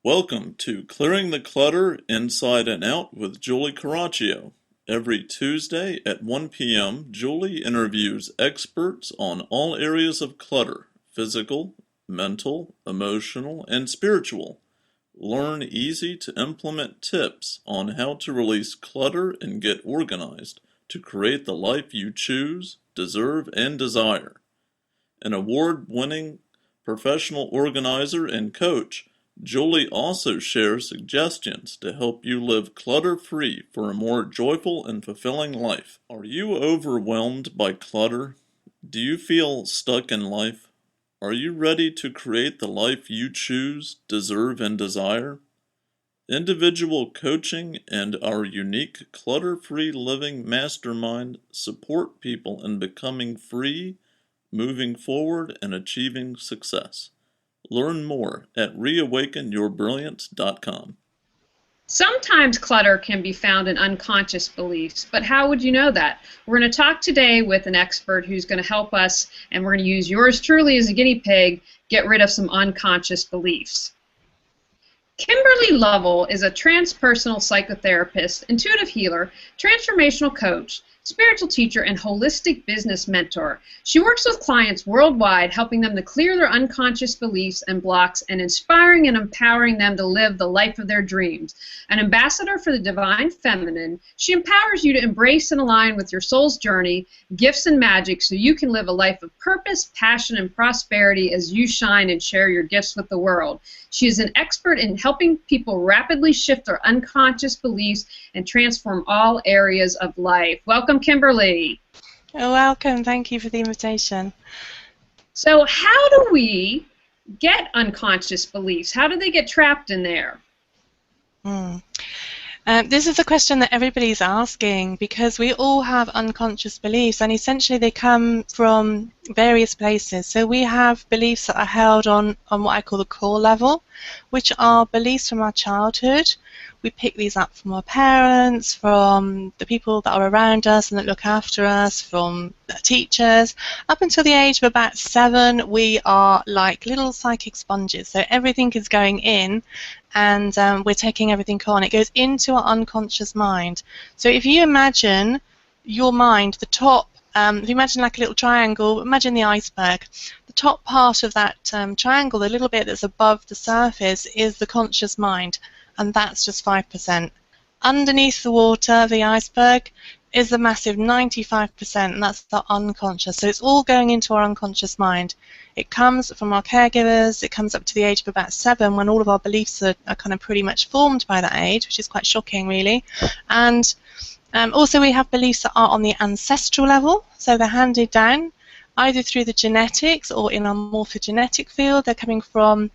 Welcome to Clearing the Clutter Inside and Out with Julie Coraccio. Every Tuesday at 1 p.m., Julie interviews experts on all areas of clutter: physical, mental, emotional, and spiritual. Learn easy to implement tips on how to release clutter and get organized to create the life you choose, deserve, and desire. An award-winning professional organizer and coach, Julie also shares suggestions to help you live clutter-free for a more joyful and fulfilling life. Are you overwhelmed by clutter? Do you feel stuck in life? Are you ready to create the life you choose, deserve, and desire? Individual coaching and our unique clutter-free living mastermind support people in becoming free, moving forward, and achieving success. Learn more at reawakenyourbrilliance.com. Sometimes clutter can be found in unconscious beliefs, but how would you know that? We're going to talk today with an expert who's going to help us, and we're going to use yours truly as a guinea pig, get rid of some unconscious beliefs. Kimberley Lovell is a transpersonal psychotherapist, intuitive healer, transformational coach, spiritual teacher, and holistic business mentor. She works with clients worldwide, helping them to clear their unconscious beliefs and blocks and inspiring and empowering them to live the life of their dreams. An ambassador for the divine feminine, she empowers you to embrace and align with your soul's journey, gifts, and magic so you can live a life of purpose, passion, and prosperity as you shine and share your gifts with the world. She is an expert in helping people rapidly shift their unconscious beliefs and transform all areas of life. Welcome, Kimberley. Oh, welcome. Thank you for the invitation. So how do we get unconscious beliefs? How do they get trapped in there? This is a question that everybody's asking because we all have unconscious beliefs, and essentially they come from various places. So we have beliefs that are held on what I call the core level, which are beliefs from our childhood. We pick these up from our parents, from the people that are around us and that look after us, from teachers. Up until the age of about 7, we are like little psychic sponges. So everything is going in, and we're taking everything on. It goes into our unconscious mind. So if you imagine your mind, the top, if you imagine like a little triangle, imagine the iceberg. The top part of that triangle, the little bit that's above the surface, is the conscious mind, and that's just 5%. Underneath the water, the iceberg, is the massive 95%, and that's the unconscious. So it's all going into our unconscious mind. It comes from our caregivers. It comes up to the age of about 7 when all of our beliefs are kind of pretty much formed by that age, which is quite shocking, really. And also we have beliefs that are on the ancestral level, so they're handed down either through the genetics or in our morphogenetic field. They're coming from,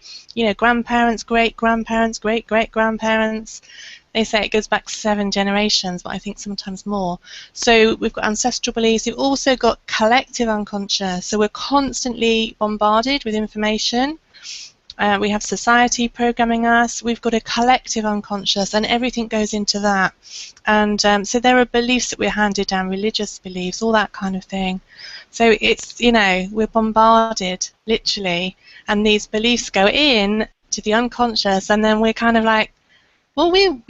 grandparents, great-grandparents, great-great-grandparents. They say it goes back 7 generations, but I think sometimes more. So we've got ancestral beliefs. We've also got collective unconscious. So we're constantly bombarded with information. We have society programming us. We've got a collective unconscious, and everything goes into that. And so there are beliefs that we're handed down, religious beliefs, all that kind of thing. So it's, we're bombarded, literally, and these beliefs go in to the unconscious, and then we're kind of like, well, we're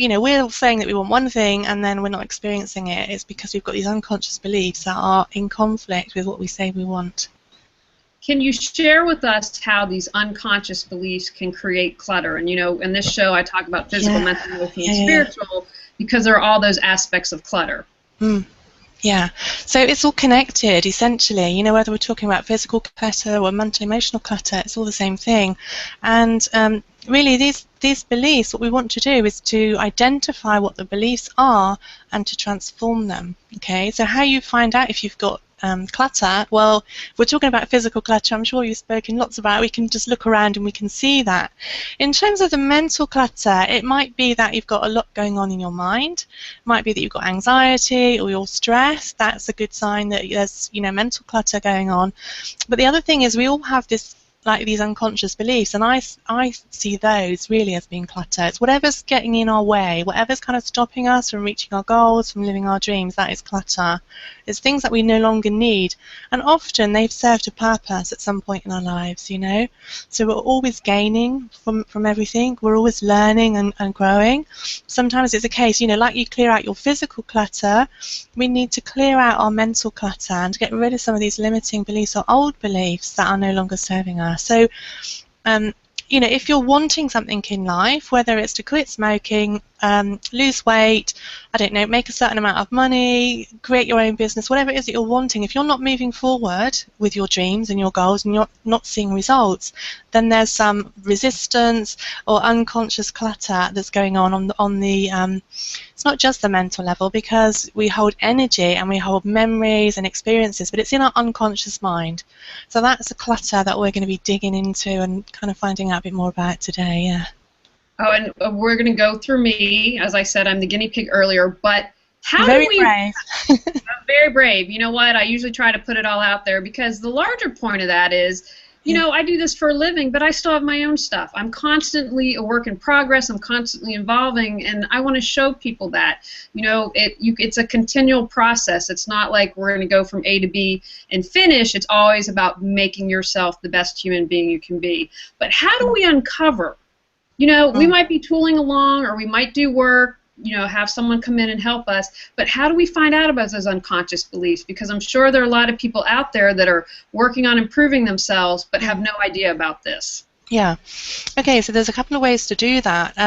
saying that we want one thing, and then we're not experiencing it. It's because we've got these unconscious beliefs that are in conflict with what we say we want. Can you share with us how these unconscious beliefs can create clutter? And, in this show I talk about physical, mental, emotional, and spiritual because there are all those aspects of clutter. Yeah, so it's all connected, essentially. Whether we're talking about physical clutter or mental, emotional clutter, it's all the same thing. And really, these beliefs, what we want to do is to identify what the beliefs are and to transform them. Okay, so how you find out if you've got clutter, well, if we're talking about physical clutter, I'm sure you've spoken lots about it. We can just look around and we can see that. In terms of the mental clutter, it might be that you've got a lot going on in your mind. It might be that you've got anxiety or you're stressed. That's a good sign that there's mental clutter going on. But the other thing is we all have this like these unconscious beliefs, and I see those really as being clutter. It's whatever's getting in our way, whatever's kind of stopping us from reaching our goals, from living our dreams, that is clutter. It's things that we no longer need, and often they've served a purpose at some point in our lives, you know. So we're always gaining from everything, we're always learning and growing. Sometimes it's a case, you know, like you clear out your physical clutter, we need to clear out our mental clutter and get rid of some of these limiting beliefs or old beliefs that are no longer serving us. So, you know, if you're wanting something in life, whether it's to quit smoking, lose weight, I don't know, make a certain amount of money, create your own business, whatever it is that you're wanting, if you're not moving forward with your dreams and your goals and you're not seeing results, then there's some resistance or unconscious clutter that's going on the it's not just the mental level, because we hold energy and we hold memories and experiences, but it's in our unconscious mind. So that's a clutter that we're going to be digging into and kind of finding out a bit more about today, yeah. Oh, and we're going to go through me. As I said, I'm the guinea pig earlier, but how Very do we... brave. I'm very brave. You know what? I usually try to put it all out there, because the larger point of that is, you know, I do this for a living, but I still have my own stuff. I'm constantly a work in progress. I'm constantly evolving, and I want to show people that, you know, it's a continual process. It's not like we're going to go from A to B and finish. It's always about making yourself the best human being you can be. But how do we uncover? You know, we might be tooling along, or we might do work, you know, have someone come in and help us, but how do we find out about those unconscious beliefs? Because I'm sure there are a lot of people out there that are working on improving themselves but have no idea about this. Yeah. Okay, so there's a couple of ways to do that.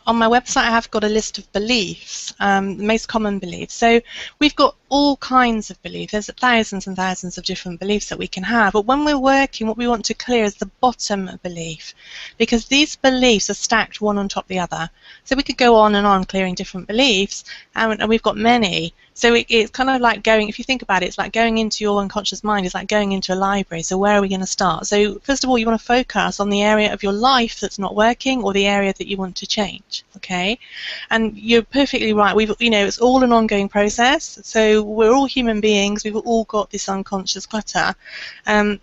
On my website, I have got a list of beliefs, the most common beliefs. So we've got all kinds of beliefs. There's thousands and thousands of different beliefs that we can have. But when we're working, what we want to clear is the bottom belief, because these beliefs are stacked one on top of the other. So we could go on and on clearing different beliefs, and we've got many. So it's kind of like going, if you think about it, it's like going into your unconscious mind. It's like going into a library. So where are we going to start? So first of all, you want to focus on the area of your life that's not working, or the area that you want to change. Okay, and you're perfectly right. You know, it's all an ongoing process. So we're all human beings. We've all got this unconscious clutter. And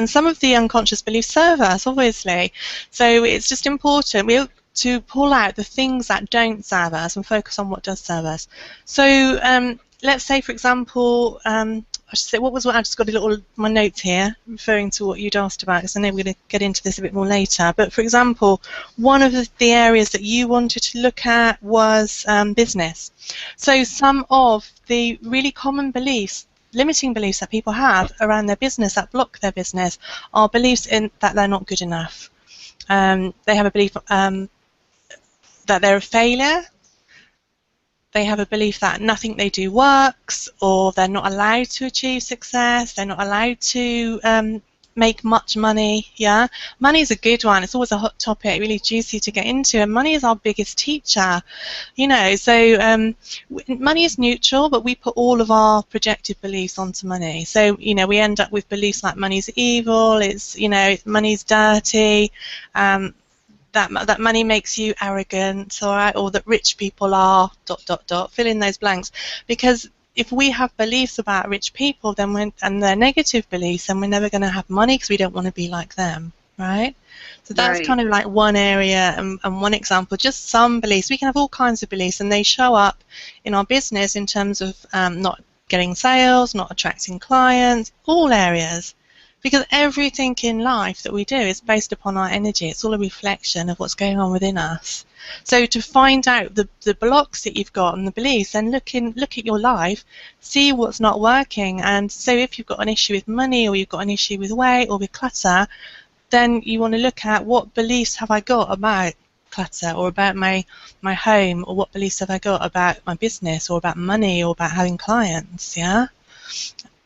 some of the unconscious beliefs serve us, obviously. So it's just important to pull out the things that don't serve us and focus on what does serve us. So let's say, for example, I should say, I just got my notes here referring to what you'd asked about, because I know we're going to get into this a bit more later. But for example, one of the areas that you wanted to look at was business. So some of the really common beliefs, limiting beliefs that people have around their business that block their business, are beliefs that they're not good enough. They have a belief that they're a failure. They have a belief that nothing they do works, or they're not allowed to achieve success. They're not allowed to make much money. Yeah, money is a good one. It's always a hot topic, really juicy to get into, and money is our biggest teacher. You know, so money is neutral, but we put all of our projected beliefs onto money. So you know, we end up with beliefs like money's evil. It's, you know, money's dirty. That money makes you arrogant, all right, or that rich people are ... Fill in those blanks, because if we have beliefs about rich people, then and they're negative beliefs, then we're never going to have money, because we don't want to be like them, right? So that's Right. kind of like one area and one example. Just some beliefs. We can have all kinds of beliefs, and they show up in our business in terms of not getting sales, not attracting clients, all areas. Because everything in life that we do is based upon our energy. It's all a reflection of what's going on within us. So to find out the blocks that you've got and the beliefs, then look at your life, see what's not working. And so if you've got an issue with money, or you've got an issue with weight or with clutter, then you want to look at what beliefs have I got about clutter, or about my home, or what beliefs have I got about my business, or about money, or about having clients, yeah?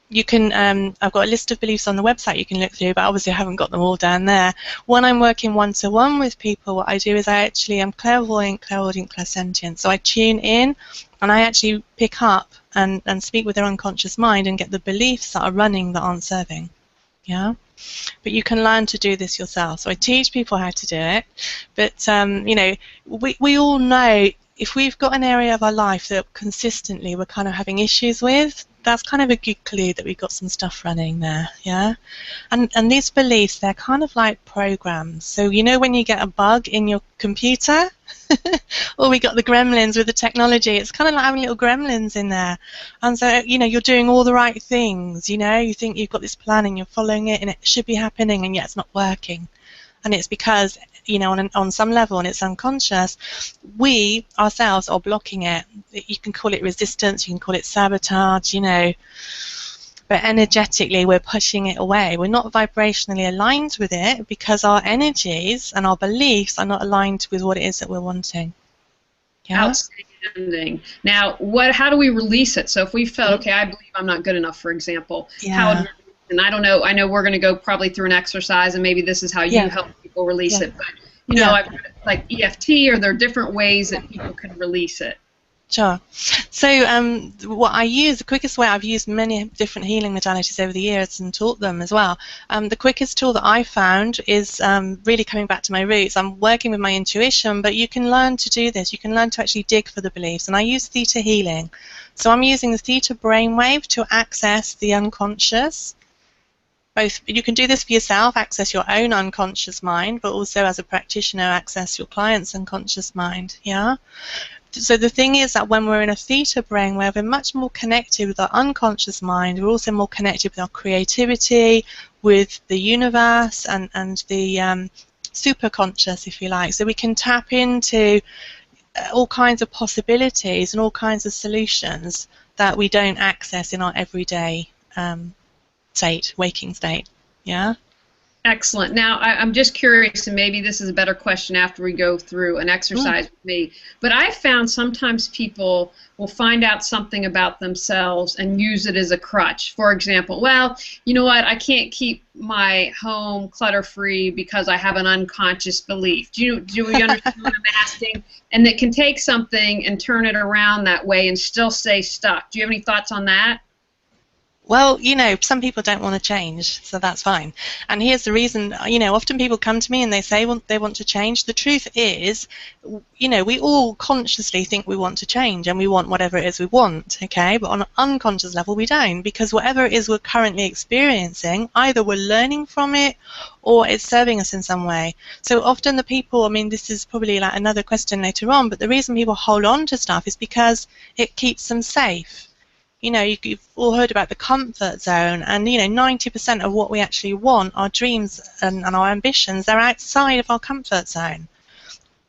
You can, I've got a list of beliefs on the website you can look through, but obviously I haven't got them all down there. When I'm working one-to-one with people, what I do is I'm clairvoyant, clairaudient, clairsentient. So I tune in, and I actually pick up and speak with their unconscious mind and get the beliefs that are running that aren't serving. Yeah? But you can learn to do this yourself. So I teach people how to do it. But, you know, we all know if we've got an area of our life that consistently we're kind of having issues with, that's kind of a good clue that we've got some stuff running there, yeah? And these beliefs, they're kind of like programs. So you know when you get a bug in your computer? Or we got the gremlins with the technology. It's kind of like having little gremlins in there. And so, you know, you're doing all the right things, you know? You think you've got this plan and you're following it and it should be happening, and yet it's not working. And it's because, you know, on some level, and it's unconscious, we ourselves are blocking it. You can call it resistance, you can call it sabotage, you know, but energetically we're pushing it away. We're not vibrationally aligned with it because our energies and our beliefs are not aligned with what it is that we're wanting. Yeah? Outstanding. Now, how do we release it? So if we felt, okay, I believe I'm not good enough, for example, how would we, and I don't know, I know we're going to go probably through an exercise, and maybe this is how you help people release it, but, you know, I've heard like EFT, or there are different ways that people can release it. Sure. So what I use, the quickest way, I've used many different healing modalities over the years and taught them as well. The quickest tool that I found is really coming back to my roots. I'm working with my intuition, but you can learn to do this. You can learn to actually dig for the beliefs. And I use theta healing. So I'm using the theta brainwave to access the unconscious. Both, you can do this for yourself, access your own unconscious mind, but also as a practitioner, access your client's unconscious mind. Yeah. So the thing is that when we're in a theta brainwave, we're much more connected with our unconscious mind. We're also more connected with our creativity, with the universe, and the superconscious, if you like. So we can tap into all kinds of possibilities and all kinds of solutions that we don't access in our everyday state, waking state. Yeah. Excellent. Now, I'm just curious, and maybe this is a better question after we go through an exercise with me, but I found sometimes people will find out something about themselves and use it as a crutch. For example, well, you know what, I can't keep my home clutter-free because I have an unconscious belief. Do you understand what I'm asking? And it can take something and turn it around that way and still stay stuck. Do you have any thoughts on that? Well, you know, some people don't want to change, so that's fine. And here's the reason, you know, often people come to me and they say they want to change. The truth is, you know, we all consciously think we want to change and we want whatever it is we want, okay? But on an unconscious level, we don't, because whatever it is we're currently experiencing, either we're learning from it or it's serving us in some way. So often the people, I mean, this is probably like another question later on, but the reason people hold on to stuff is because it keeps them safe. You know, you've all heard about the comfort zone, and, you know, 90% of what we actually want, our dreams and our ambitions, they're outside of our comfort zone.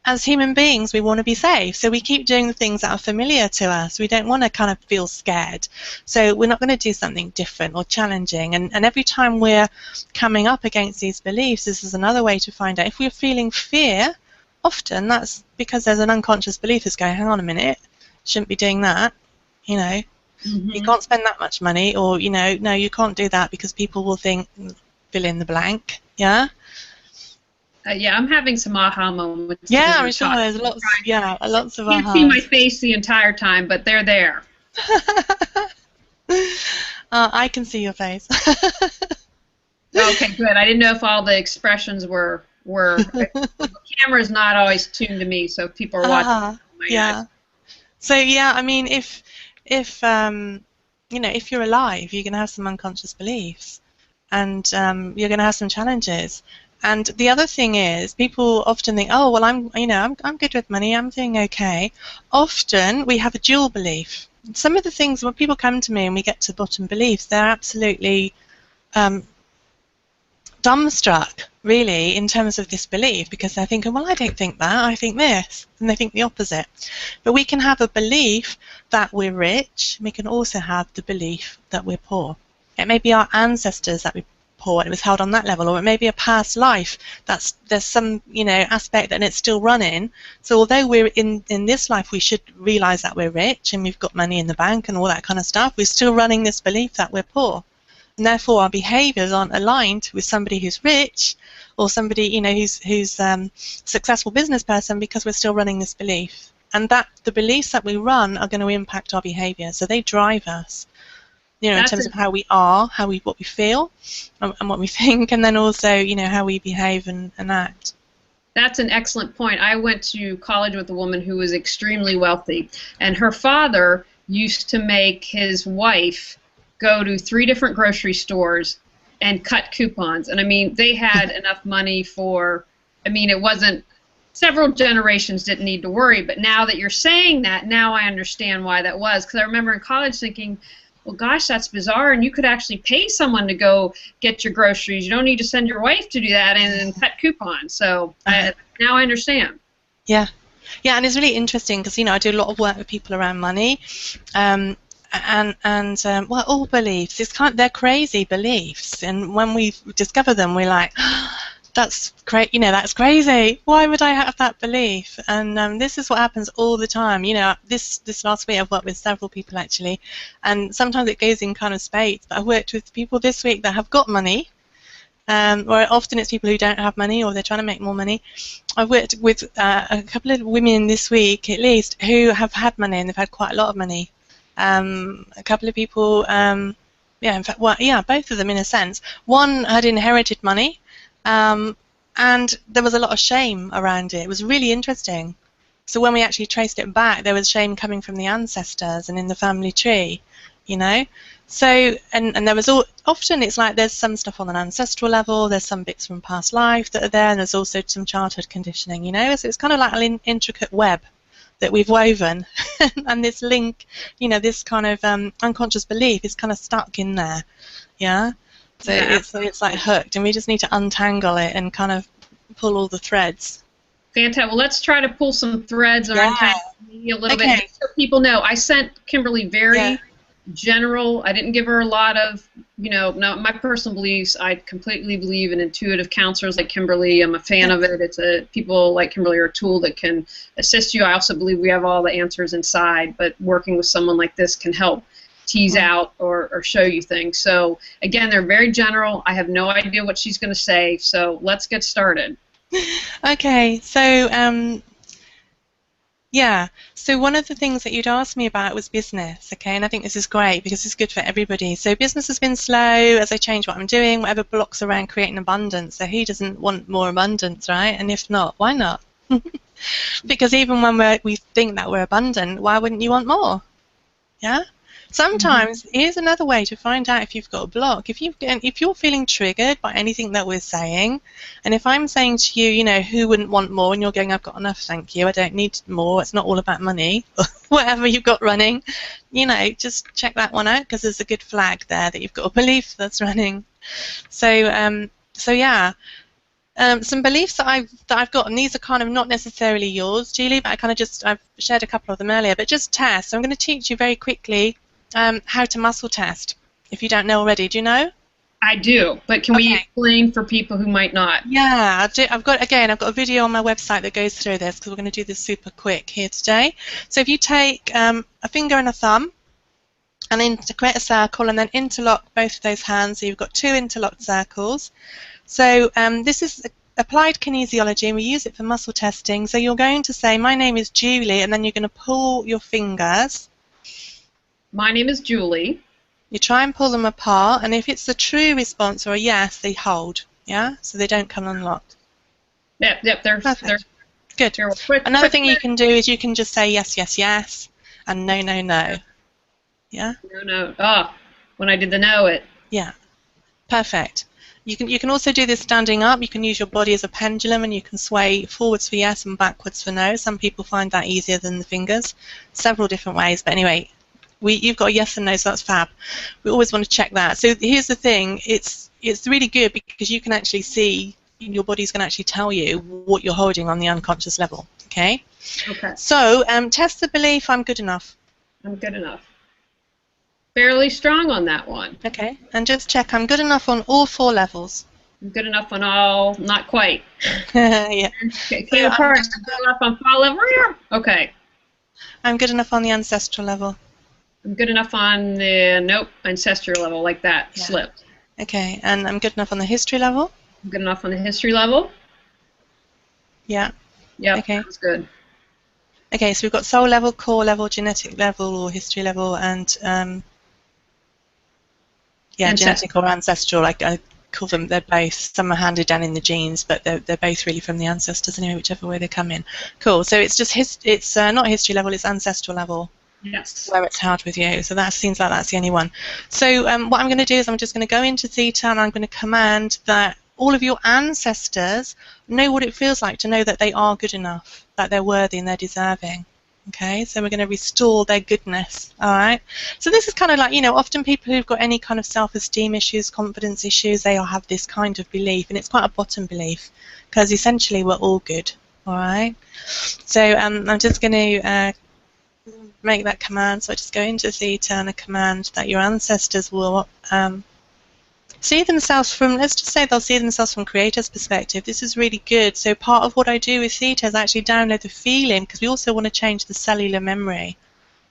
As human beings, we want to be safe, so we keep doing the things that are familiar to us. We don't want to kind of feel scared. So we're not going to do something different or challenging. And every time we're coming up against these beliefs, this is another way to find out. If we're feeling fear, often that's because there's an unconscious belief that's going, hang on a minute, shouldn't be doing that, you know. Mm-hmm. You can't spend that much money, or, you know, no, you can't do that because people will think, fill in the blank, yeah? Yeah, I'm having some aha moments. Yeah, I'm sure there's lots, lots of ahas. You can't see my face the entire time, but they're there. I can see your face. Okay, good. I didn't know if all the expressions were the camera's not always tuned to me, so if people are watching. Yeah. Eyes. So, yeah, I mean, if you know, if you're alive, you're going to have some unconscious beliefs, and you're going to have some challenges. And the other thing is, people often think, oh, well, I'm good with money, I'm doing okay. Often we have a dual belief. Some of the things, when people come to me and we get to bottom beliefs, they're absolutely dumbstruck, really, in terms of this belief, because they're thinking, well, I don't think that, I think this, and they think the opposite. But we can have a belief that we're rich, we can also have the belief that we're poor. It may be our ancestors that we're poor, and it was held on that level, or it may be a past life, there's some, you know, aspect and it's still running. So although we're in this life, we should realize that we're rich and we've got money in the bank and all that kind of stuff, we're still running this belief that we're poor. And therefore our behaviors aren't aligned with somebody who's rich or somebody, you know, who's successful business person, because we're still running this belief. And that the beliefs that we run are going to impact our behavior. So they drive us, you know, in terms of how we are, what we feel, and what we think, and then also, you know, how we behave and act. That's an excellent point. I went to college with a woman who was extremely wealthy, and her father used to make his wife go to 3 different grocery stores and cut coupons. And I mean, they had enough money for, I mean, it wasn't, several generations didn't need to worry, but now that you're saying that, now I understand why that was. Because I remember in college thinking, well, gosh, that's bizarre, and you could actually pay someone to go get your groceries. You don't need to send your wife to do that and cut coupons. So now I understand. Yeah. Yeah, and it's really interesting because, I do a lot of work with people around money, well, all beliefs. They're crazy beliefs, and when we discover them, we're like, that's great. That's crazy. Why would I have that belief? And this is what happens all the time. This last week I've worked with several people actually, and sometimes it goes in kind of spades. But I worked with people this week that have got money. Or often it's people who don't have money or they're trying to make more money. I've worked with a couple of women this week, at least, who have had money and they've had quite a lot of money. A couple of people, in fact, both of them in a sense. One had inherited money, and there was a lot of shame around it. It was really interesting. So when we actually traced it back, there was shame coming from the ancestors and in the family tree, So, and there was often it's like there's some stuff on an ancestral level, there's some bits from past life that are there, and there's also some childhood conditioning, So it's kind of like an intricate web that we've woven, and this link, this kind of unconscious belief is kind of stuck in there, yeah? So it's like hooked, and we just need to untangle it and kind of pull all the threads. Fantastic. Well, let's try to pull some threads or untangle me a little bit, just so people know. I sent Kimberly very general. I didn't give her a lot of, no, my personal beliefs. I completely believe in intuitive counselors like Kimberly. I'm a fan of it. People like Kimberly are a tool that can assist you. I also believe we have all the answers inside, but working with someone like this can help tease out or show you things. So again, they're very general. I have no idea what she's going to say, so let's get started. Okay, so so one of the things that you'd asked me about was business, okay, and I think this is great because it's good for everybody. So business has been slow as I change what I'm doing, whatever blocks around creating abundance. So who doesn't want more abundance, right? And if not, why not? Because even when we think that we're abundant, why wouldn't you want more? Yeah? Sometimes, here's another way to find out if you've got a block. If you're feeling triggered by anything that we're saying, and if I'm saying to you, who wouldn't want more, and you're going, I've got enough, thank you, I don't need more, it's not all about money, whatever you've got running, just check that one out because there's a good flag there that you've got a belief that's running. So, some beliefs that I've got, and these are kind of not necessarily yours, Julie, but I've shared a couple of them earlier, but just test. So I'm going to teach you very quickly how to muscle test, if you don't know already. Do you know? I do, but can we explain for people who might not? Yeah, I've got a video on my website that goes through this because we're going to do this super quick here today. So if you take a finger and a thumb, and then to create a circle, and then interlock both of those hands, so you've got 2 interlocked circles. So this is applied kinesiology, and we use it for muscle testing. So you're going to say, my name is Julie, and then you're going to pull your fingers. My name is Julie. You try and pull them apart, and if it's a true response or a yes, they hold, yeah? So they don't come unlocked. Yep, they're good. Another thing you can do is you can just say yes, yes, yes, and no, no, no. Yeah? No. When I did the no, it. Yeah, perfect. You can also do this standing up. You can use your body as a pendulum, and you can sway forwards for yes and backwards for no. Some people find that easier than the fingers. Several different ways, but anyway, you've got a yes and no, so that's fab. We always want to check that. So here's the thing. It's really good because you can actually see, your body's going to actually tell you what you're holding on the unconscious level, okay? Okay. So test the belief, I'm good enough. I'm good enough. Fairly strong on that one. Okay, and just check, I'm good enough on all 4 levels. I'm good enough on all, not quite. Yeah. Okay, good enough on 4 level. Okay. I'm good enough on the ancestral level. I'm good enough on the, ancestral level, like that, slipped. Okay, and I'm good enough on the history level? I'm good enough on the history level? Yeah. Yep, okay. That's good. Okay, so we've got soul level, core level, genetic level, or history level, and genetic or ancestral. call them, they're both, some are handed down in the genes, but they're both really from the ancestors anyway, whichever way they come in. Cool. So it's just it's not history level, it's ancestral level. Yes. Where it's held with you. So that seems like that's the only one. So what I'm going to do is I'm just going to go into theta, and I'm going to command that all of your ancestors know what it feels like to know that they are good enough, that they're worthy and they're deserving. Okay, so we're going to restore their goodness. All right. So this is kind of like, you know, often people who've got any kind of self-esteem issues, confidence issues, they all have this kind of belief, and it's quite a bottom belief, because essentially we're all good. All right. So I'm just going to make that command. So I just go into theta and a command that your ancestors will see themselves from, let's just say they'll see themselves from creator's perspective. This is really good. So part of what I do with theta is actually download the feeling, because we also want to change the cellular memory.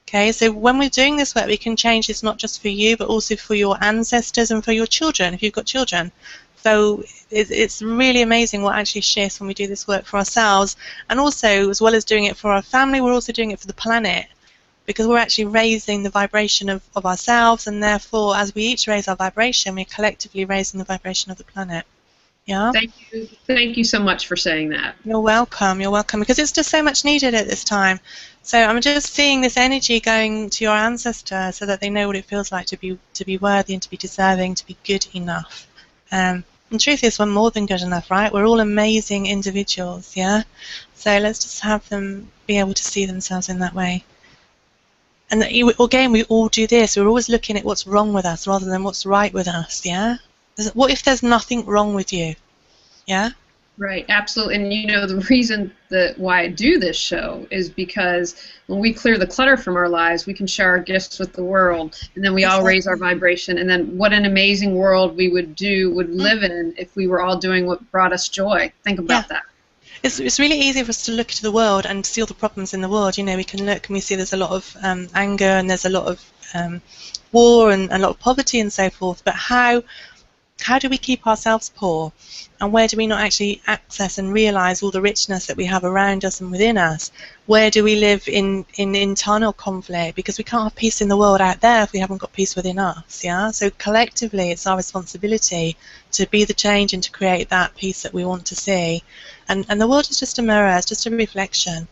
Okay, so when we're doing this work, we can change this not just for you, but also for your ancestors and for your children, if you've got children. So it's really amazing what actually shifts when we do this work for ourselves. And also, as well as doing it for our family, we're also doing it for the planet, because we're actually raising the vibration of ourselves, and therefore, as we each raise our vibration, we're collectively raising the vibration of the planet. Yeah? Thank you so much for saying that. You're welcome, because it's just so much needed at this time. So I'm just seeing this energy going to your ancestors so that they know what it feels like to be worthy and to be deserving, to be good enough. The truth is, we're more than good enough, right? We're all amazing individuals, yeah? So let's just have them be able to see themselves in that way. And again, we all do this. We're always looking at what's wrong with us rather than what's right with us, yeah? What if there's nothing wrong with you? Yeah? Right, absolutely. And you know, the reason why I do this show is because when we clear the clutter from our lives, we can share our gifts with the world, and then we all raise our vibration. And then what an amazing world we would live in if we were all doing what brought us joy. Think about that. It's really easy for us to look to the world and see all the problems in the world. You know, we can look and we see there's a lot of anger, and there's a lot of war and a lot of poverty and so forth. But how do we keep ourselves poor? And where do we not actually access and realize all the richness that we have around us and within us? Where do we live in internal conflict? Because we can't have peace in the world out there if we haven't got peace within us, yeah? So collectively, it's our responsibility to be the change and to create that peace that we want to see. And the world is just a mirror, it's just a reflection,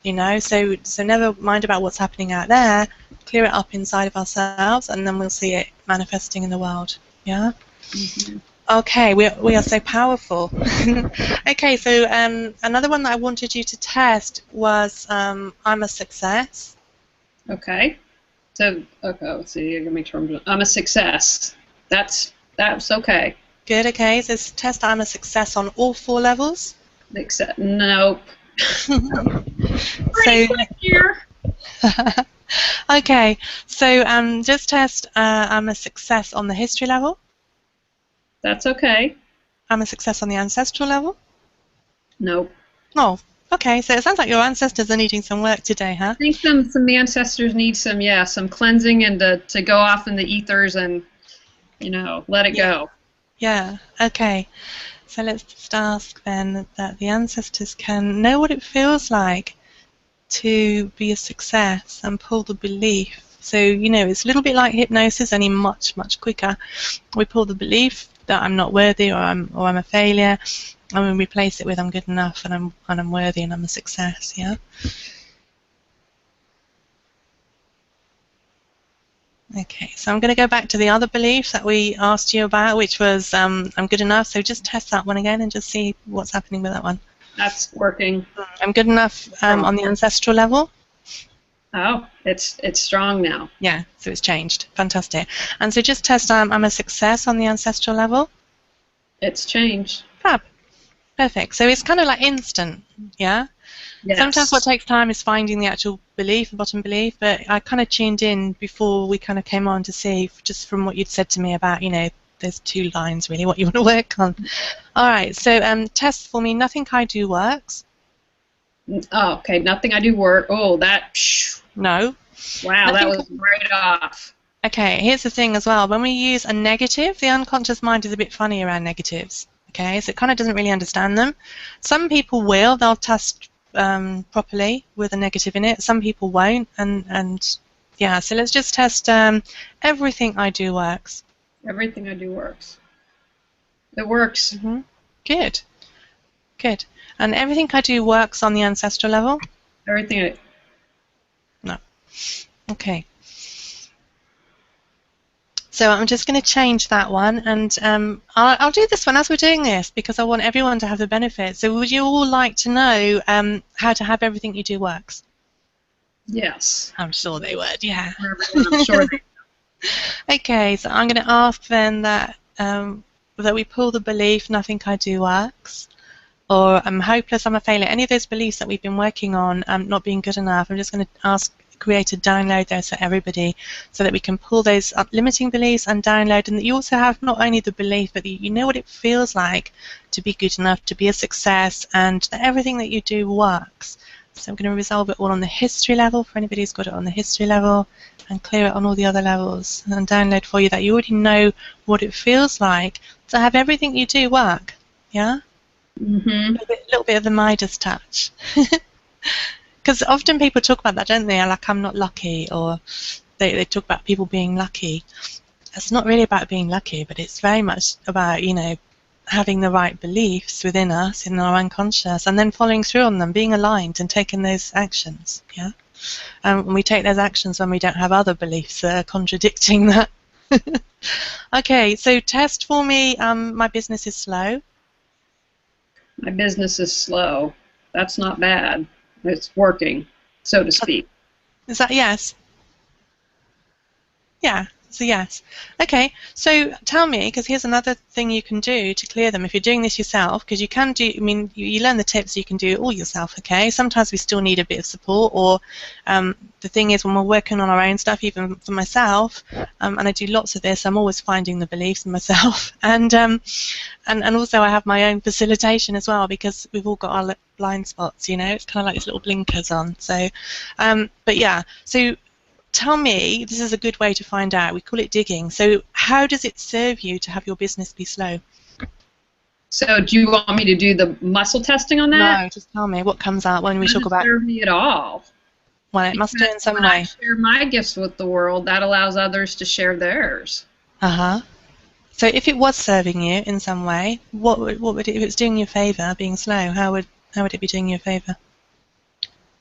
you know? So never mind about what's happening out there, clear it up inside of ourselves, and then we'll see it manifesting in the world, yeah? Mm-hmm. Okay, we are so powerful. Okay, so another one that I wanted you to test was I'm a success. Okay. So let's see. You're gonna make sure I'm a success. That's okay. Good. Okay, so test I'm a success on all 4 levels. Nope. Pretty quick here. Okay, so just test I'm a success on the history level. That's okay. I'm a success on the ancestral level? Nope. Oh, okay. So it sounds like your ancestors are needing some work today, huh? I think some of the ancestors need some cleansing, and to go off in the ethers and, you know, let it go. Yeah, okay. So let's just ask then that the ancestors can know what it feels like to be a success and pull the belief. So, you know, it's a little bit like hypnosis, only much, much quicker. We pull the belief that I'm not worthy, or I'm a failure, and we replace it with I'm good enough, and I'm worthy, and I'm a success. Yeah. Okay, so I'm going to go back to the other belief that we asked you about, which was I'm good enough. So just test that one again and just see what's happening with that one. That's working. I'm good enough on the ancestral level. Oh, it's strong now. Yeah, so it's changed. Fantastic. And so just test I'm a success on the ancestral level. It's changed. Fab. Perfect. So it's kind of like instant, yeah? Yes. Sometimes what takes time is finding the actual belief, the bottom belief, but I kind of tuned in before we kind of came on to see, just from what you'd said to me about, you know, there's 2 lines really, what you want to work on. All right, so test for me, nothing I do works. Oh, okay, nothing I do work. Oh, that... No. Wow, that was right off. Okay, here's the thing as well. When we use a negative, the unconscious mind is a bit funny around negatives. Okay, so it kind of doesn't really understand them. Some people will. They'll test properly with a negative in it. Some people won't. And yeah, so let's just test everything I do works. Everything I do works. It works. Mm-hmm. Good. Good. And everything I do works on the ancestral level? Everything. No. Okay. So I'm just going to change that one, and I'll do this one as we're doing this because I want everyone to have the benefit. So would you all like to know how to have everything you do works? Yes. I'm sure they would, yeah. For everyone, I'm sure they Okay, so I'm going to ask then that we pull the belief, nothing I do works, or I'm hopeless, I'm a failure. Any of those beliefs that we've been working on not being good enough, I'm just going to ask Create to download those for everybody so that we can pull those up limiting beliefs and download, and that you also have not only the belief but you know what it feels like to be good enough, to be a success, and that everything that you do works. So I'm going to resolve it all on the history level for anybody who's got it on the history level, and clear it on all the other levels, and download for you that you already know what it feels like to have everything you do work. Yeah? Mm-hmm. A little bit of the Midas touch. Because often people talk about that, don't they? Like, I'm not lucky, or they talk about people being lucky. It's not really about being lucky, but it's very much about, you know, having the right beliefs within us, in our unconscious, and then following through on them, being aligned and taking those actions, yeah? And we take those actions when we don't have other beliefs that are contradicting that. Okay, so test for me, my business is slow. My business is slow. That's not bad. It's working, so to speak. Is that yes? Yeah, it's a yes. Okay, so tell me, because here's another thing you can do to clear them if you're doing this yourself, because you can do, I mean, you learn the tips, you can do it all yourself, okay? Sometimes we still need a bit of support, or the thing is when we're working on our own stuff, even for myself, and I do lots of this, I'm always finding the beliefs in myself, and also I have my own facilitation as well, because we've all got our blind spots, you know, it's kind of like these little blinkers on, so, but yeah, so tell me, this is a good way to find out. We call it digging. So how does it serve you to have your business be slow? So do you want me to do the muscle testing on that? No, just tell me what comes out when we talk about. It doesn't serve me at all. Well, it must do in some when way. I share my gifts with the world, that allows others to share theirs. Uh-huh. So if it was serving you in some way, what would it, if it's doing you a favor, being slow, how would it be doing you a favor?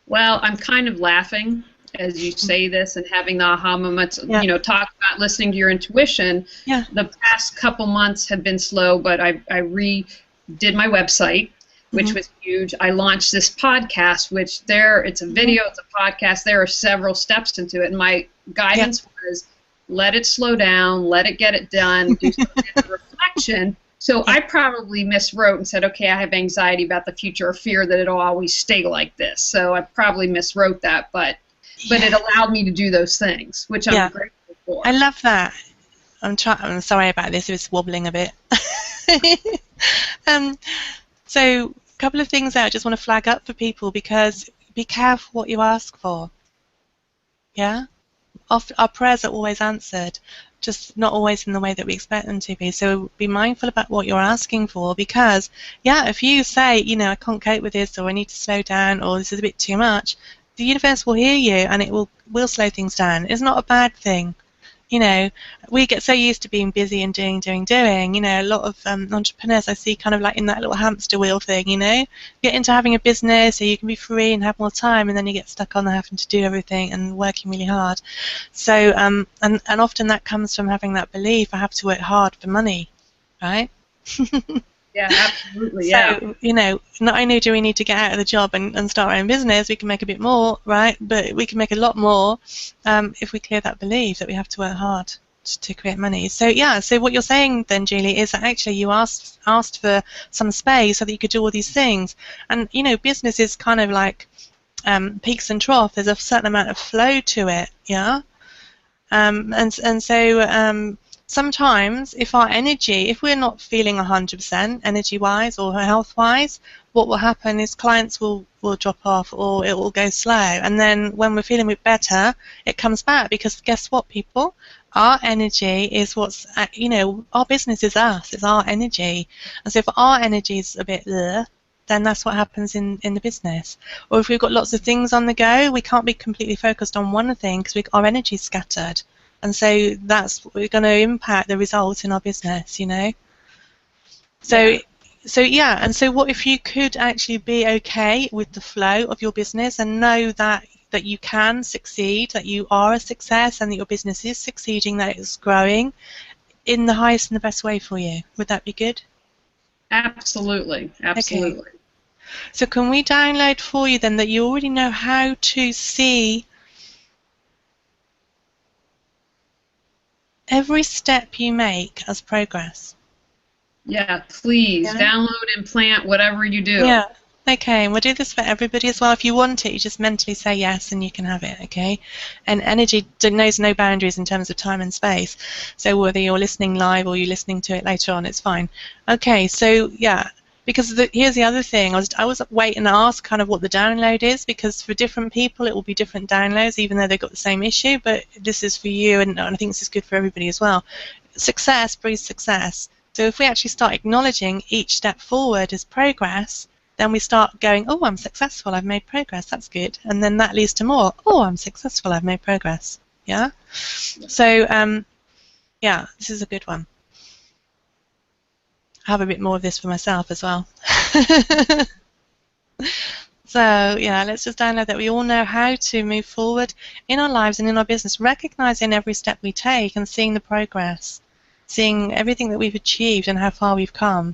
Well, I'm kind of laughing as you say this and having the aha moments. Yeah. You know, talk about listening to your intuition. Yeah. The past couple months have been slow, but I redid my website, which was huge. I launched this podcast, which it's a video, it's a podcast. There are several steps into it, and my guidance was let it slow down, let it get it done, do some reflection. So I probably miswrote and said, okay, I have anxiety about the future or fear that it'll always stay like this. So I probably miswrote that, but it allowed me to do those things, which I'm grateful for. I love that. I'm sorry about this, it's wobbling a bit. So a couple of things I just want to flag up for people, because be careful what you ask for. Yeah? Our prayers are always answered, just not always in the way that we expect them to be. So be mindful about what you're asking for, because, if you say, you know, I can't cope with this, or I need to slow down, or this is a bit too much, the universe will hear you, and it will slow things down. It's not a bad thing. You know, we get so used to being busy and doing. You know, a lot of entrepreneurs I see kind of like in that little hamster wheel thing, you know. Get into having a business so you can be free and have more time, and then you get stuck on having to do everything and working really hard. So, and often that comes from having that belief, I have to work hard for money, right? Yeah, absolutely, yeah. So, you know, not only do we need to get out of the job and start our own business, we can make a bit more, right? But we can make a lot more if we clear that belief that we have to work hard to create money. So, so what you're saying then, Julie, is that actually you asked for some space so that you could do all these things. And, you know, business is kind of like peaks and troughs. There's a certain amount of flow to it, yeah? So sometimes if we're not feeling 100% energy-wise or health-wise, what will happen is clients will drop off, or it will go slow. And then when we're feeling a bit better, it comes back, because guess what, people? Our energy is what's, you know, our business is us. It's our energy. And so if our energy is a bit then that's what happens in the business. Or if we've got lots of things on the go, we can't be completely focused on one thing because our energy is scattered. And so that's going to impact the results in our business, you know. So, Yeah. so yeah, and so what if you could actually be okay with the flow of your business and know that you can succeed, that you are a success, and that your business is succeeding, that it's growing in the highest and the best way for you? Would that be good? Absolutely. Okay. Absolutely. So can we download for you then that you already know how to see every step you make as progress? Yeah, please Yeah. download, implant, whatever you do. Yeah. Okay, and we'll do this for everybody as well. If you want it, you just mentally say yes and you can have it, okay? And energy knows no boundaries in terms of time and space. So whether you're listening live or you're listening to it later on, it's fine. Okay, so yeah, because here's the other thing. I was waiting to ask kind of what the download is, because for different people it will be different downloads, even though they've got the same issue, but this is for you, and I think this is good for everybody as well. Success breeds success. So if we actually start acknowledging each step forward as progress, then we start going, oh, I'm successful, I've made progress, that's good. And then that leads to more, oh, I'm successful, I've made progress. Yeah? So, yeah, this is a good one. I have a bit more of this for myself as well. So, yeah, let's just download that we all know how to move forward in our lives and in our business, recognizing every step we take and seeing the progress, seeing everything that we've achieved and how far we've come.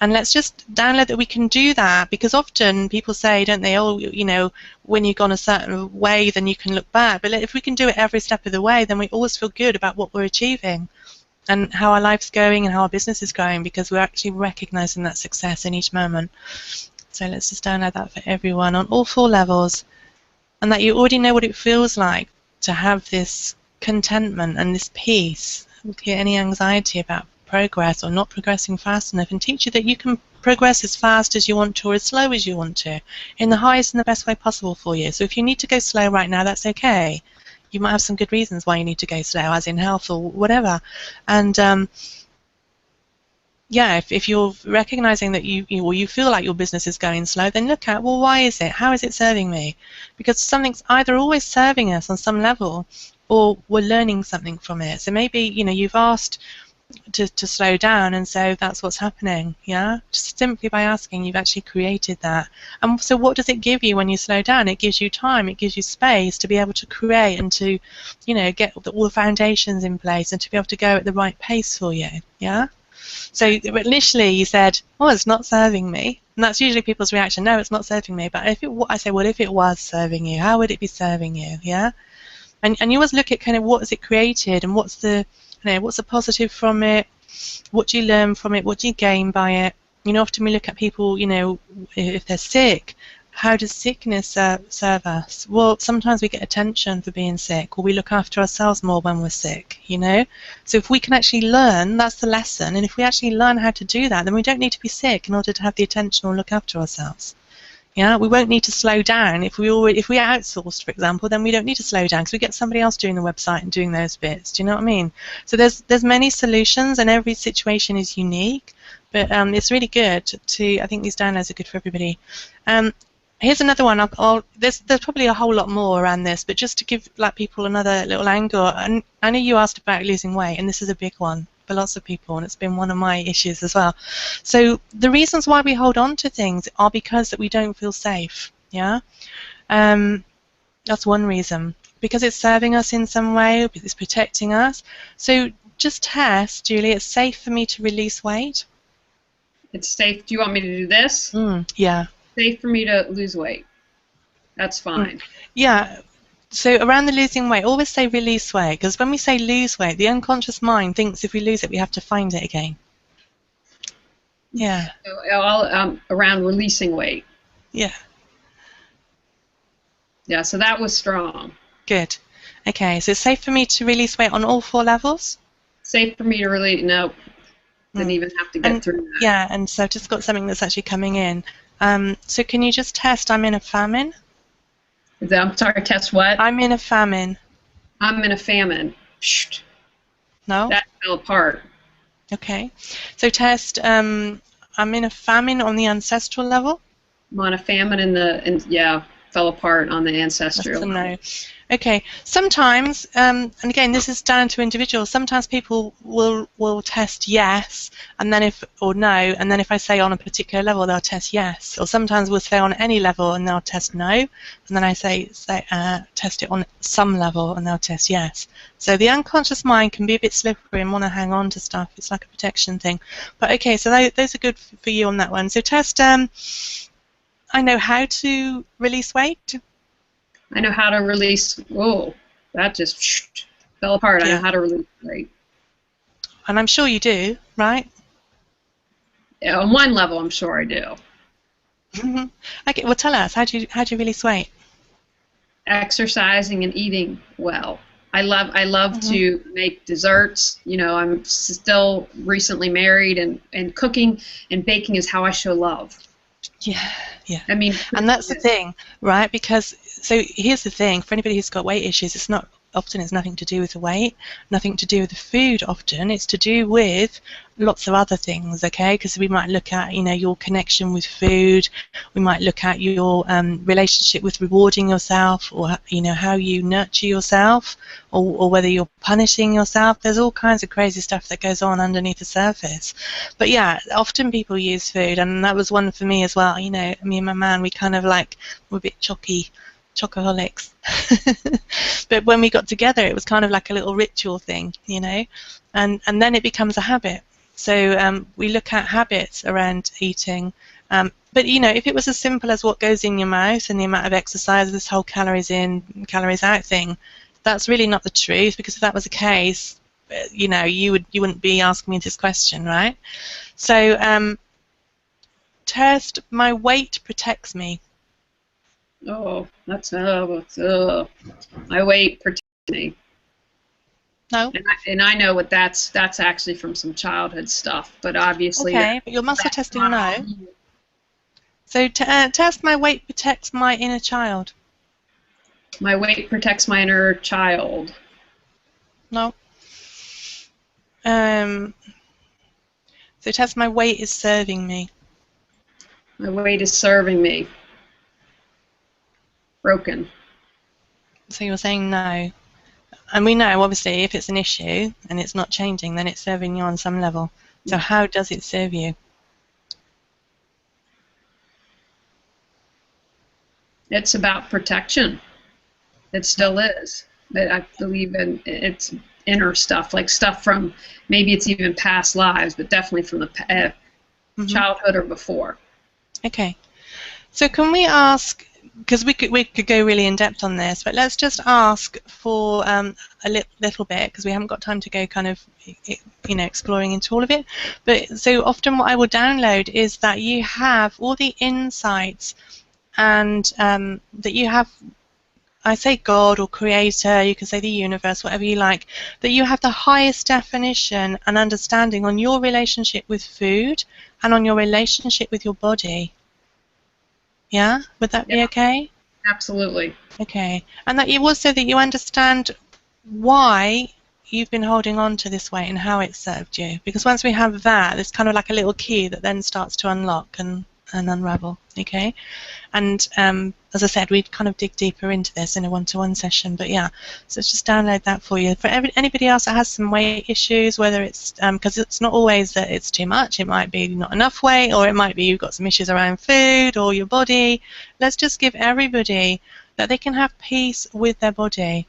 And let's just download that we can do that, because often people say, don't they, oh, you know, when you've gone a certain way, then you can look back. But if we can do it every step of the way, then we always feel good about what we're achieving and how our life's going and how our business is going, because we're actually recognizing that success in each moment. So let's just download that for everyone on all 4 levels, and that you already know what it feels like to have this contentment and this peace, any anxiety about progress or not progressing fast enough, and teach you that you can progress as fast as you want to or as slow as you want to in the highest and the best way possible for you. So if you need to go slow right now, that's okay. You might have some good reasons why you need to go slow, as in health or whatever. And yeah, if you're recognizing that you feel like your business is going slow, then look at, well, why is it? How is it serving me? Because something's either always serving us on some level, or we're learning something from it. So maybe, you know, you've asked to slow down, and so that's what's happening. Yeah, just simply by asking, you've actually created that. And so what does it give you when you slow down? It gives you time, it gives you space to be able to create and to, you know, get all the foundations in place and to be able to go at the right pace for you. Yeah. So initially you said, oh, it's not serving me. And that's usually people's reaction, no, it's not serving me. But if it, I say, well, if it was serving you, how would it be serving you? Yeah. And you always look at kind of what has it created, and what's the, you know, what's the positive from it, what do you learn from it, what do you gain by it. You know, often we look at people, you know, if they're sick, how does sickness serve us? Well, sometimes we get attention for being sick, or we look after ourselves more when we're sick, you know. So if we can actually learn, that's the lesson, and if we actually learn how to do that, then we don't need to be sick in order to have the attention or look after ourselves. Yeah, we won't need to slow down. If we outsourced, for example, then we don't need to slow down because we get somebody else doing the website and doing those bits. Do you know what I mean? So there's many solutions, and every situation is unique. But it's really good to. I think these downloads are good for everybody. Here's another one. There's probably a whole lot more around this, but just to give like people another little angle. And I know you asked about losing weight, and this is a big one for lots of people, and it's been one of my issues as well. So the reasons why we hold on to things are because that we don't feel safe. Yeah, that's one reason. Because it's serving us in some way, it's protecting us. So just test, Julie. It's safe for me to release weight. It's safe. Do you want me to do this? Yeah. Safe for me to lose weight. That's fine. Yeah. So around the losing weight, always say release weight, because when we say lose weight, the unconscious mind thinks if we lose it, we have to find it again. Yeah. So all around releasing weight. Yeah. Yeah, so that was strong. Good. Okay, so it's safe for me to release weight on all 4 levels? Safe for me to release, no, didn't even have to get through that. Yeah, and so I've just got something that's actually coming in. So can you just test, I'm in a famine? I'm sorry, test what? I'm in a famine. I'm in a famine. Shh. No? That fell apart. Okay. So test, I'm in a famine on the ancestral level? I'm on a famine yeah. fell apart on the That's ancestral a level. no. Okay. Sometimes, and again, this is down to individuals. Sometimes people will test yes, and then or no, and then if I say on a particular level, they'll test yes. Or sometimes we'll say on any level, and they'll test no, and then I say test it on some level, and they'll test yes. So the unconscious mind can be a bit slippery and want to hang on to stuff. It's like a protection thing. But okay, so those are good for you on that one. So test. I know how to release weight. I know how to release. Whoa, that just fell apart. I know Yeah. how to release weight. And I'm sure you do, right? Yeah, on one level, I'm sure I do. Okay, well, tell us, how do you release weight? Exercising and eating well. I love to make desserts. You know, I'm still recently married, and cooking and baking is how I show love. Yeah, yeah. I mean, And that's the thing, right? Because, so here's the thing, for anybody who's got weight issues, it's nothing to do with the weight, nothing to do with the food often, it's to do with lots of other things, okay? Because we might look at, your connection with food, we might look at your relationship with rewarding yourself, or, how you nurture yourself, or whether you're punishing yourself. There's all kinds of crazy stuff that goes on underneath the surface. But yeah, often people use food, and that was one for me as well. Me and my man, we kind of we're a bit chocoholics. But when we got together, it was kind of like a little ritual thing, and then it becomes a habit. So we look at habits around eating. But if it was as simple as what goes in your mouth and the amount of exercise, this whole calories in, calories out thing, that's really not the truth, because if that was the case, you wouldn't be asking me this question, right? So test, my weight protects me. oh, that's my weight protects me. No. And I know what that's actually from some childhood stuff, but obviously. Okay, but your muscle testing, no. So test, my weight protects my inner child. My weight protects my inner child. No. So test, my weight is serving me. My weight is serving me. Broken. So you're saying no. And we know, obviously, if it's an issue and it's not changing, then it's serving you on some level. So how does it serve you? It's about protection. It still is. I believe in it's inner stuff, like stuff from, maybe it's even past lives, but definitely from the childhood or before. Okay. So can we ask, because we could go really in depth on this, but let's just ask for a little bit, because we haven't got time to go kind of exploring into all of it. But so often what I will download is that you have all the insights, and that you have, I say God or Creator, you can say the universe, whatever you like, that you have the highest definition and understanding on your relationship with food and on your relationship with your body. Yeah? Would that be okay? Absolutely. Okay. And that you also, that you understand why you've been holding on to this weight and how it served you. Because once we have that, it's kind of like a little key that then starts to unlock and unravel. Okay? And as I said, we'd kind of dig deeper into this in a one-to-one session. But yeah, so let's just download that for you. For anybody else that has some weight issues, whether it's because it's not always that it's too much, it might be not enough weight, or it might be you've got some issues around food or your body. Let's just give everybody that they can have peace with their body.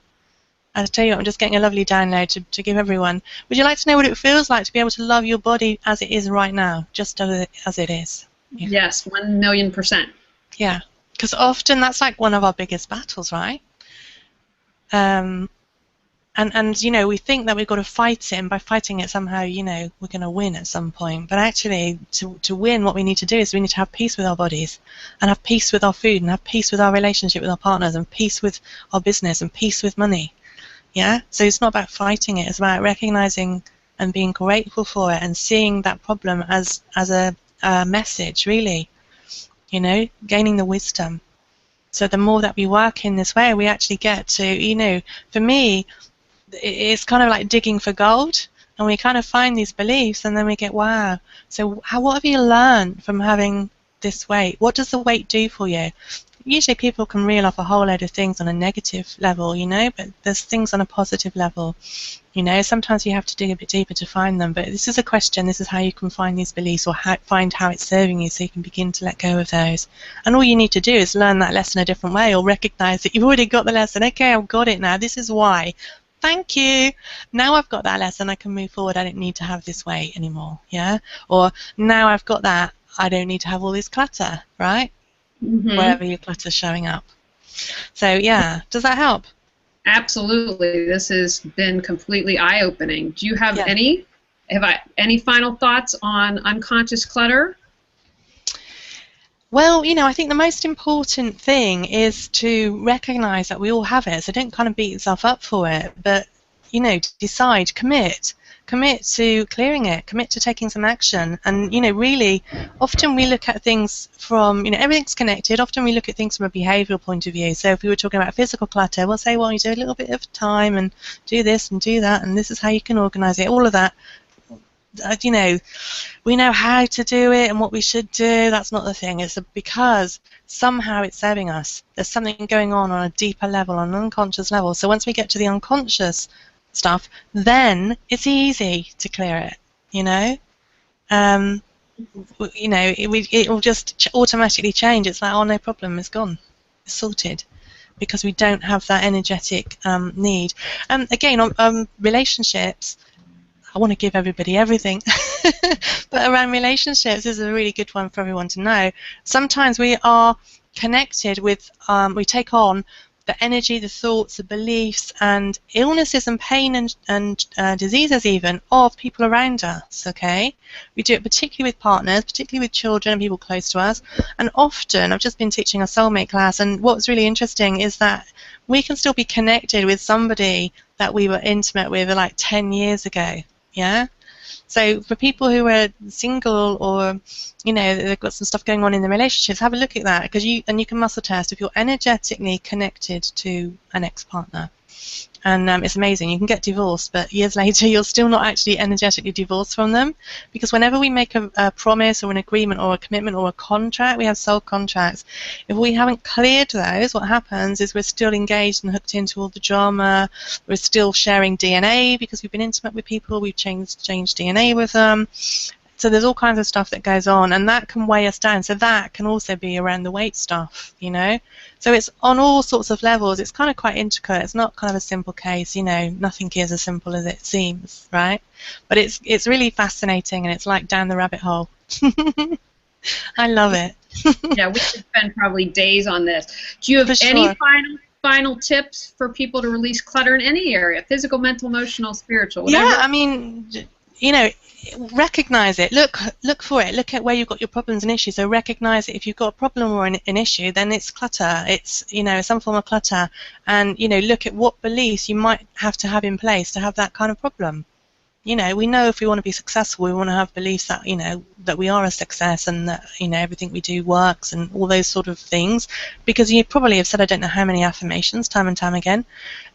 I'll tell you what, I'm just getting a lovely download to give everyone. Would you like to know what it feels like to be able to love your body as it is right now, just as it is? Yeah. Yes, 1,000,000%. Yeah, because often that's like one of our biggest battles, right? And we think that we've got to fight it, and by fighting it somehow, we're going to win at some point. But actually, to win, what we need to do is we need to have peace with our bodies, and have peace with our food, and have peace with our relationship with our partners, and peace with our business, and peace with money. Yeah? So it's not about fighting it, it's about recognizing and being grateful for it, and seeing that problem as a message, really. Gaining the wisdom. So the more that we work in this way, we actually get to, for me, it's kind of like digging for gold, and we kind of find these beliefs, and then we get, wow, so what have you learned from having this weight? What does the weight do for you? usually people can reel off a whole load of things on a negative level, you know, but there's things on a positive level. You know, sometimes you have to dig a bit deeper to find them, but this is a question. This is how you can find these beliefs, or find how it's serving you, so you can begin to let go of those. And all you need to do is learn that lesson a different way, or recognize that you've already got the lesson. Okay, I've got it now. This is why. Thank you. Now I've got that lesson, I can move forward. I don't need to have this weight anymore. Yeah. Or now I've got that, I don't need to have all this clutter, right? Mm-hmm. Wherever your clutter's showing up. So yeah, does that help? Absolutely. This has been completely eye-opening. Do you have any final thoughts on unconscious clutter? Well, you know, I think the most important thing is to recognize that we all have it. So don't kind of beat yourself up for it, but, you know, decide, commit to clearing it, commit to taking some action. And, you know, really, often we look at things from, you know, everything's connected. Often we look at things from a behavioral point of view. So if we were talking about physical clutter, we'll say, well, you do a little bit of time and do this and do that, and this is how you can organize it, all of that. You know, we know how to do it and what we should do. That's not the thing. It's because somehow it's serving us. There's something going on a deeper level, on an unconscious level. So once we get to the unconscious stuff, then it's easy to clear it, you know. You know, it will just automatically change. It's like, oh, no problem, it's gone, it's sorted, because we don't have that energetic need. Again, on relationships, I want to give everybody everything, but around relationships is a really good one for everyone to know. Sometimes we are connected with, we take on the energy, the thoughts, the beliefs, and illnesses and pain and diseases even of people around us, okay? We do it particularly with partners, particularly with children and people close to us. And often, I've just been teaching a soulmate class, and what's really interesting is that we can still be connected with somebody that we were intimate with like 10 years ago, yeah? So for people who are single, or, you know, they've got some stuff going on in their relationships, have a look at that, because you can muscle test if you're energetically connected to an ex-partner. And it's amazing. You can get divorced, but years later you're still not actually energetically divorced from them, because whenever we make a promise or an agreement or a commitment or a contract, we have soul contracts. If we haven't cleared those, what happens is we're still engaged and hooked into all the drama. We're still sharing DNA because we've been intimate with people. We've changed DNA with them. So there's all kinds of stuff that goes on, and that can weigh us down. So that can also be around the weight stuff, you know. So it's on all sorts of levels. It's kind of quite intricate. It's not kind of a simple case, you know. Nothing is as simple as it seems, right? But it's really fascinating, and it's like down the rabbit hole. I love it. Yeah, we could spend probably days on this. Do you have any final tips for people to release clutter in any area, physical, mental, emotional, spiritual, whatever? Yeah, I mean, you know, recognize it. Look for it. Look at where you've got your problems and issues. So recognize it. If you've got a problem or an issue, then it's clutter. It's, you know, some form of clutter. And, you know, look at what beliefs you might have to have in place to have that kind of problem. You know, we know if we want to be successful, we want to have beliefs that, you know, that we are a success, and that, you know, everything we do works, and all those sort of things. Because you probably have said, I don't know how many affirmations, time and time again.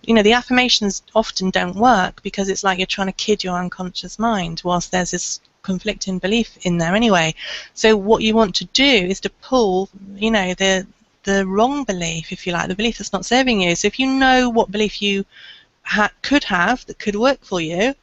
You know, the affirmations often don't work because it's like you're trying to kid your unconscious mind, whilst there's this conflicting belief in there anyway. So what you want to do is to pull, you know, the wrong belief, if you like, the belief that's not serving you. So if you know what belief you could have that could work for you,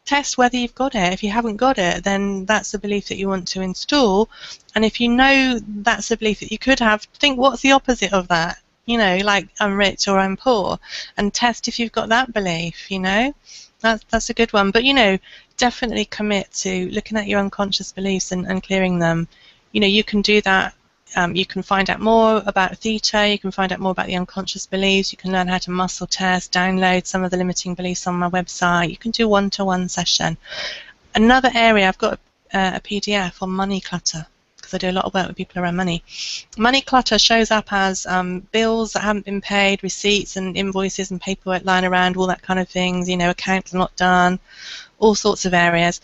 test whether you've got it. If you haven't got it, then that's the belief that you want to install. And if you know that's the belief that you could have, think what's the opposite of that? You know, like I'm rich or I'm poor, and test if you've got that belief, you know. That's a good one. But, you know, definitely commit to looking at your unconscious beliefs and clearing them. You know, you can do that. You can find out more about theta, you can find out more about the unconscious beliefs, you can learn how to muscle test, download some of the limiting beliefs on my website, you can do one-to-one session. Another area, I've got a PDF on money clutter, because I do a lot of work with people around money. Money clutter shows up as bills that haven't been paid, receipts and invoices and paperwork lying around, all that kind of things, you know, accounts not done, all sorts of areas.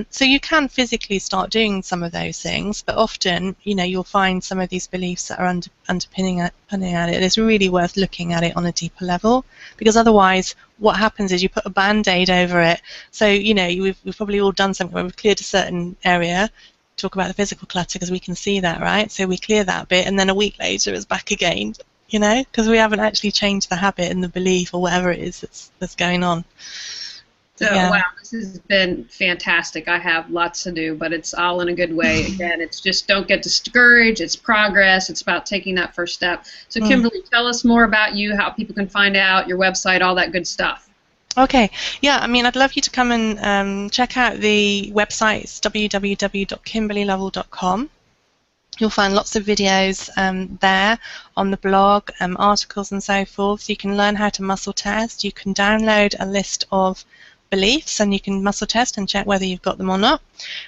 So you can physically start doing some of those things, but often, you know, you'll find some of these beliefs that are underpinning it. It's really worth looking at it on a deeper level, because otherwise what happens is you put a band-aid over it. So, you know, we've probably all done something where we've cleared a certain area, talk about the physical clutter because we can see that, right? So we clear that bit, and then a week later it's back again, because we haven't actually changed the habit and the belief or whatever it is that's going on. So, Yeah. wow, this has been fantastic. I have lots to do, but it's all in a good way. Again, it's just don't get discouraged. It's progress. It's about taking that first step. So, Kimberly, tell us more about you, how people can find out, your website, all that good stuff. Okay. Yeah, I mean, I'd love you to come and check out the website. It's www.kimberleylovell.com. You'll find lots of videos there on the blog, articles and so forth. So you can learn how to muscle test. You can download a list of beliefs and you can muscle test and check whether you've got them or not.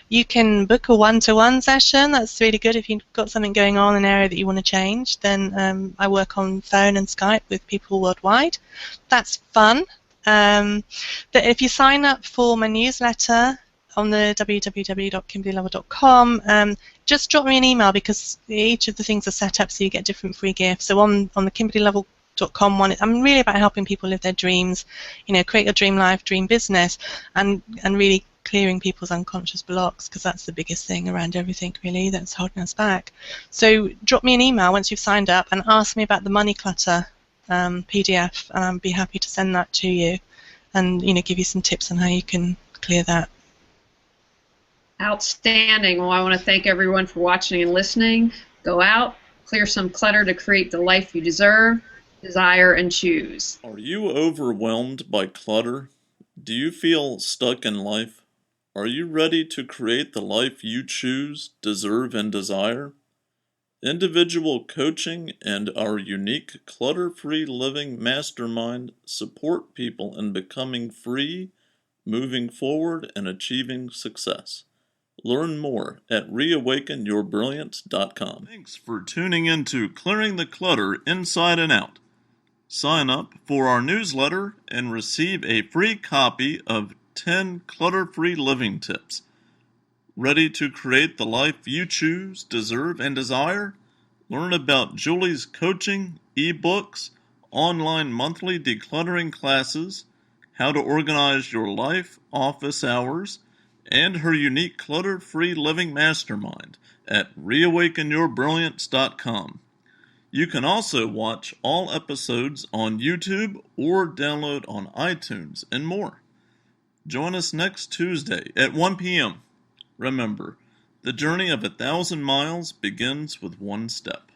You can book a one-to-one session. That's really good if you've got something going on in an area that you want to change. Then I work on phone and Skype with people worldwide. That's fun. But if you sign up for my newsletter on the www.kimberleylovell.com, just drop me an email because each of the things are set up so you get different free gifts. So on the kimberleylovell.com one, I'm really about helping people live their dreams, create your dream life, dream business, and really clearing people's unconscious blocks, because that's the biggest thing around everything really that's holding us back. So drop me an email once you've signed up and ask me about the money clutter PDF, and I'd be happy to send that to you and give you some tips on how you can clear that. Outstanding. Well, I want to thank everyone for watching and listening. Go out, clear some clutter to create the life you deserve, desire, and choose. Are you overwhelmed by clutter? Do you feel stuck in life? Are you ready to create the life you choose, deserve, and desire? Individual coaching and our unique clutter-free living mastermind support people in becoming free, moving forward, and achieving success. Learn more at reawakenyourbrilliance.com. Thanks for tuning in to Clearing the Clutter Inside and Out. Sign up for our newsletter and receive a free copy of 10 clutter-free living tips. Ready to create the life you choose, deserve, and desire? Learn about Julie's coaching, ebooks, online monthly decluttering classes, how to organize your life, office hours, and her unique clutter-free living mastermind at reawakenyourbrilliance.com. You can also watch all episodes on YouTube or download on iTunes and more. Join us next Tuesday at 1 p.m. Remember, the journey of 1,000 miles begins with one step.